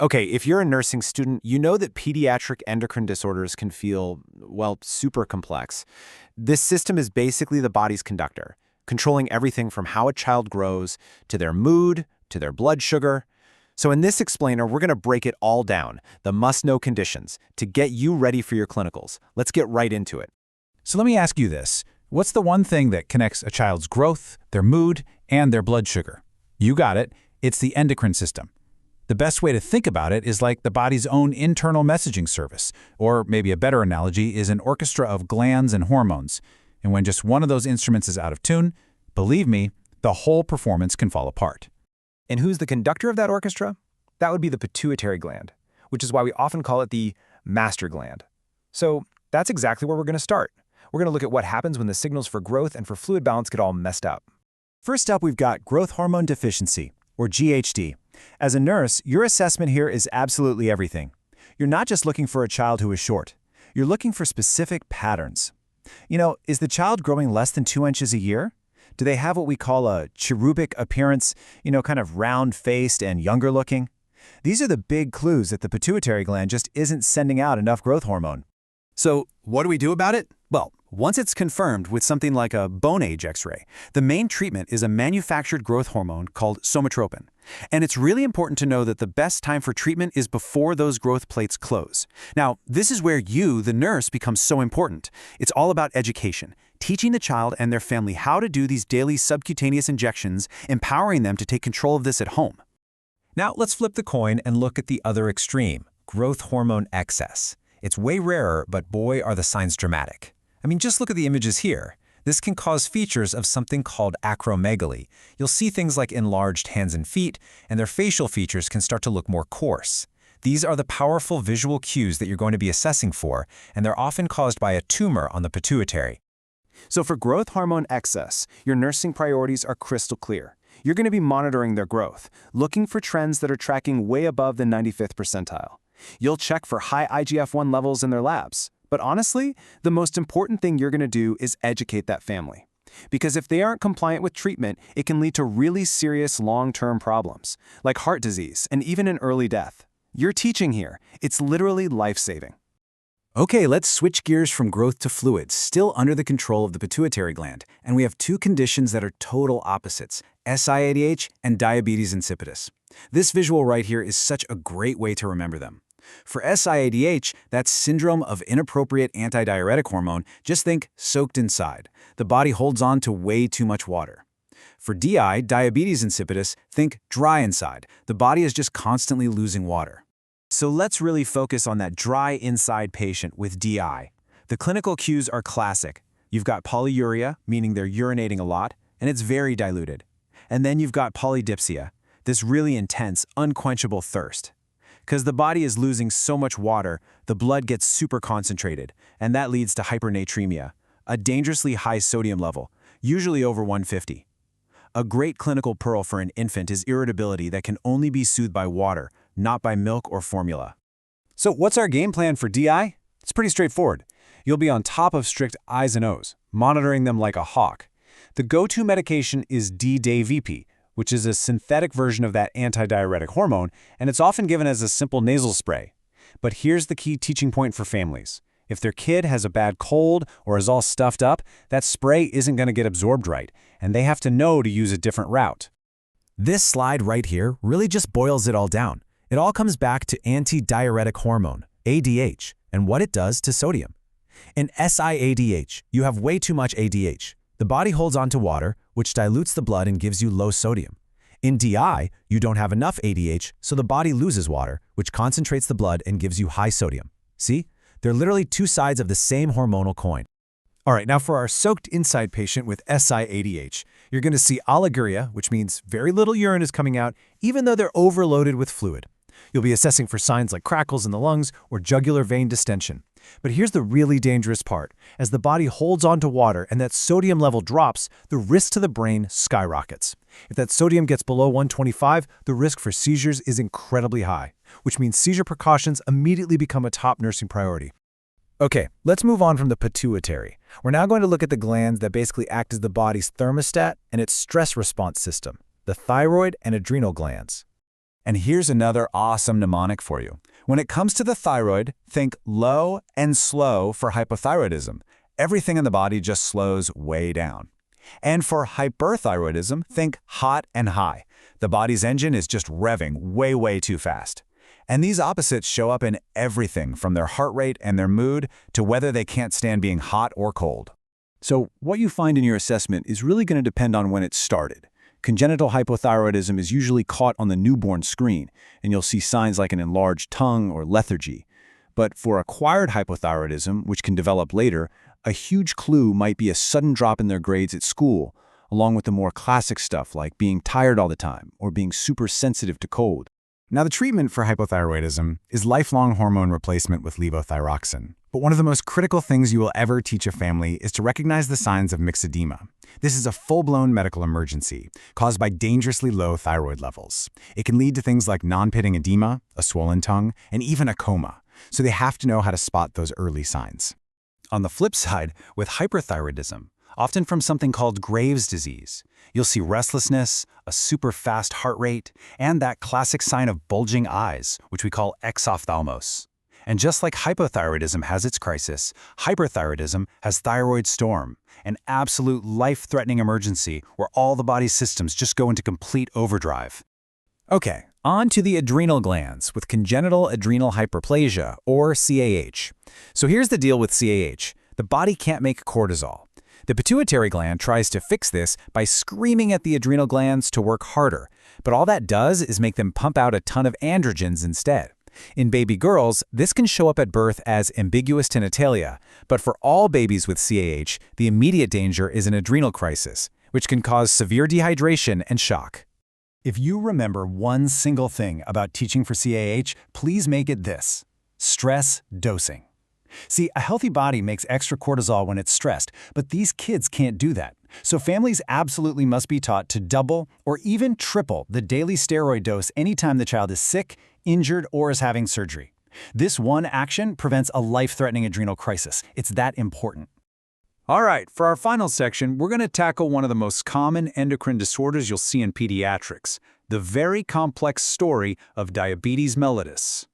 Okay, if you're a nursing student, you know that pediatric endocrine disorders can feel, well, super complex. This system is basically the body's conductor, controlling everything from how a child grows, to their mood, to their blood sugar. So in this explainer, we're going to break it all down, the must-know conditions, to get you ready for your clinicals. Let's get right into it. So let me ask you this. What's the one thing that connects a child's growth, their mood, and their blood sugar? You got it. It's the endocrine system. The best way to think about it is like the body's own internal messaging service, or maybe a better analogy is an orchestra of glands and hormones. And when just one of those instruments is out of tune, believe me, the whole performance can fall apart. And who's the conductor of that orchestra? That would be the pituitary gland, which is why we often call it the master gland. So that's exactly where we're going to start. We're going to look at what happens when the signals for growth and for fluid balance get all messed up. First up, we've got growth hormone deficiency, or GHD. As a nurse, your assessment here is absolutely everything. You're not just looking for a child who is short. You're looking for specific patterns. Is the child growing less than 2 inches a year? Do they have what we call a cherubic appearance, kind of round-faced and younger looking? These are the big clues that the pituitary gland just isn't sending out enough growth hormone. So what do we do about it? Well, once it's confirmed with something like a bone age X-ray, the main treatment is a manufactured growth hormone called somatropin. And it's really important to know that the best time for treatment is before those growth plates close. Now, this is where you, the nurse, becomes so important. It's all about education, teaching the child and their family how to do these daily subcutaneous injections, empowering them to take control of this at home. Now, let's flip the coin and look at the other extreme, growth hormone excess. It's way rarer, but boy, are the signs dramatic. Just look at the images here. This can cause features of something called acromegaly. You'll see things like enlarged hands and feet, and their facial features can start to look more coarse. These are the powerful visual cues that you're going to be assessing for, and they're often caused by a tumor on the pituitary. So for growth hormone excess, your nursing priorities are crystal clear. You're going to be monitoring their growth, looking for trends that are tracking way above the 95th percentile. You'll check for high IGF-1 levels in their labs. But honestly, the most important thing you're going to do is educate that family. Because if they aren't compliant with treatment, it can lead to really serious long-term problems, like heart disease and even an early death. You're teaching here. It's literally life-saving. Okay, let's switch gears from growth to fluids, still under the control of the pituitary gland. And we have two conditions that are total opposites, SIADH and diabetes insipidus. This visual right here is such a great way to remember them. For SIADH, that's syndrome of inappropriate antidiuretic hormone. Just think soaked inside. The body holds on to way too much water. For DI, diabetes insipidus, think dry inside. The body is just constantly losing water. So let's really focus on that dry inside patient with DI. The clinical cues are classic. You've got polyuria, meaning they're urinating a lot, and it's very diluted. And then you've got polydipsia, this really intense, unquenchable thirst. Because the body is losing so much water, the blood gets super concentrated, and that leads to hypernatremia, a dangerously high sodium level, usually over 150. A great clinical pearl for an infant is irritability that can only be soothed by water, not by milk or formula. So what's our game plan for DI? It's pretty straightforward. You'll be on top of strict I's and O's, monitoring them like a hawk. The go-to medication is D-Day-VP, which is a synthetic version of that antidiuretic hormone, and it's often given as a simple nasal spray. But here's the key teaching point for families. If their kid has a bad cold or is all stuffed up, that spray isn't going to get absorbed right, and they have to know to use a different route. This slide right here really just boils it all down. It all comes back to antidiuretic hormone, ADH, and what it does to sodium. In SIADH, you have way too much ADH. The body holds on to water, which dilutes the blood and gives you low sodium. In DI, you don't have enough ADH, so the body loses water, which concentrates the blood and gives you high sodium. See? They're literally two sides of the same hormonal coin. All right, now for our soaked inside patient with SIADH, you're going to see oliguria, which means very little urine is coming out, even though they're overloaded with fluid. You'll be assessing for signs like crackles in the lungs or jugular vein distension. But here's the really dangerous part. As the body holds on to water and that sodium level drops, the risk to the brain skyrockets. If that sodium gets below 125, the risk for seizures is incredibly high, which means seizure precautions immediately become a top nursing priority. Okay, let's move on from the pituitary. We're now going to look at the glands that basically act as the body's thermostat and its stress response system, the thyroid and adrenal glands. And here's another awesome mnemonic for you. When it comes to the thyroid, think low and slow for hypothyroidism. Everything in the body just slows way down. And for hyperthyroidism, think hot and high. The body's engine is just revving way, way too fast. And these opposites show up in everything from their heart rate and their mood to whether they can't stand being hot or cold. So what you find in your assessment is really going to depend on when it started. Congenital hypothyroidism is usually caught on the newborn screen, and you'll see signs like an enlarged tongue or lethargy. But for acquired hypothyroidism, which can develop later, a huge clue might be a sudden drop in their grades at school, along with the more classic stuff like being tired all the time or being super sensitive to cold. Now, the treatment for hypothyroidism is lifelong hormone replacement with levothyroxine. But one of the most critical things you will ever teach a family is to recognize the signs of myxedema. This is a full-blown medical emergency caused by dangerously low thyroid levels. It can lead to things like non-pitting edema, a swollen tongue, and even a coma. So they have to know how to spot those early signs. On the flip side, with hyperthyroidism, often from something called Graves' disease, you'll see restlessness, a super fast heart rate, and that classic sign of bulging eyes, which we call exophthalmos. And just like hypothyroidism has its crisis, hyperthyroidism has thyroid storm, an absolute life-threatening emergency where all the body's systems just go into complete overdrive. Okay, on to the adrenal glands with congenital adrenal hyperplasia, or CAH. So here's the deal with CAH. The body can't make cortisol. The pituitary gland tries to fix this by screaming at the adrenal glands to work harder, but all that does is make them pump out a ton of androgens instead. In baby girls, this can show up at birth as ambiguous genitalia, but for all babies with CAH, the immediate danger is an adrenal crisis, which can cause severe dehydration and shock. If you remember one single thing about teaching for CAH, please make it this: stress dosing. See, a healthy body makes extra cortisol when it's stressed, but these kids can't do that. So families absolutely must be taught to double or even triple the daily steroid dose anytime the child is sick, injured, or is having surgery. This one action prevents a life-threatening adrenal crisis. It's that important. All right, for our final section, we're going to tackle one of the most common endocrine disorders you'll see in pediatrics, the very complex story of diabetes mellitus.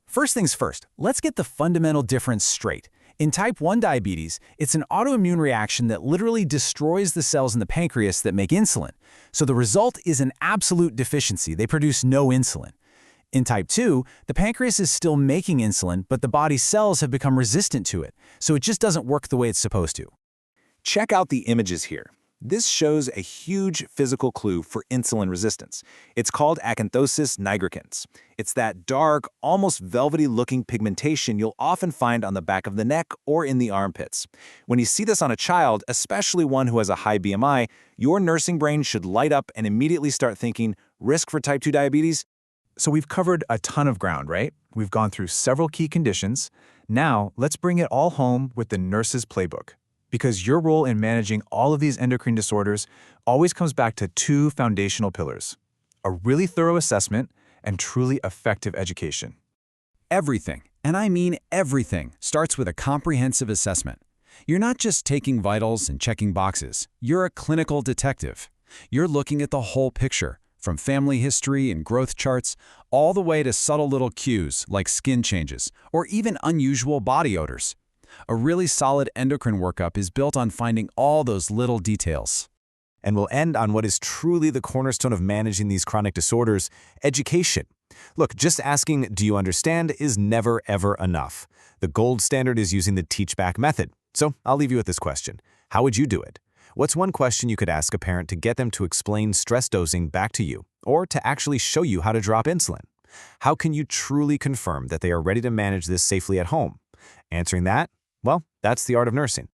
First things first, let's get the fundamental difference straight. In type 1 diabetes, it's an autoimmune reaction that literally destroys the cells in the pancreas that make insulin. So the result is an absolute deficiency. They produce no insulin. In type 2, the pancreas is still making insulin, but the body's cells have become resistant to it, so it just doesn't work the way it's supposed to. Check out the images here. This shows a huge physical clue for insulin resistance. It's called acanthosis nigricans. It's that dark, almost velvety-looking pigmentation you'll often find on the back of the neck or in the armpits. When you see this on a child, especially one who has a high BMI, your nursing brain should light up and immediately start thinking, risk for type 2 diabetes? So we've covered a ton of ground, right? We've gone through several key conditions. Now, let's bring it all home with the nurse's playbook. Because your role in managing all of these endocrine disorders always comes back to two foundational pillars: a really thorough assessment and truly effective education. Everything, and I mean everything, starts with a comprehensive assessment. You're not just taking vitals and checking boxes. You're a clinical detective. You're looking at the whole picture, from family history and growth charts, all the way to subtle little cues like skin changes or even unusual body odors. A really solid endocrine workup is built on finding all those little details. And we'll end on what is truly the cornerstone of managing these chronic disorders: education. Look, just asking, "Do you understand?" is never, ever enough. The gold standard is using the teach-back method. So I'll leave you with this question. How would you do it? What's one question you could ask a parent to get them to explain stress dosing back to you, or to actually show you how to drop insulin? How can you truly confirm that they are ready to manage this safely at home? Answering that, well, that's the art of nursing.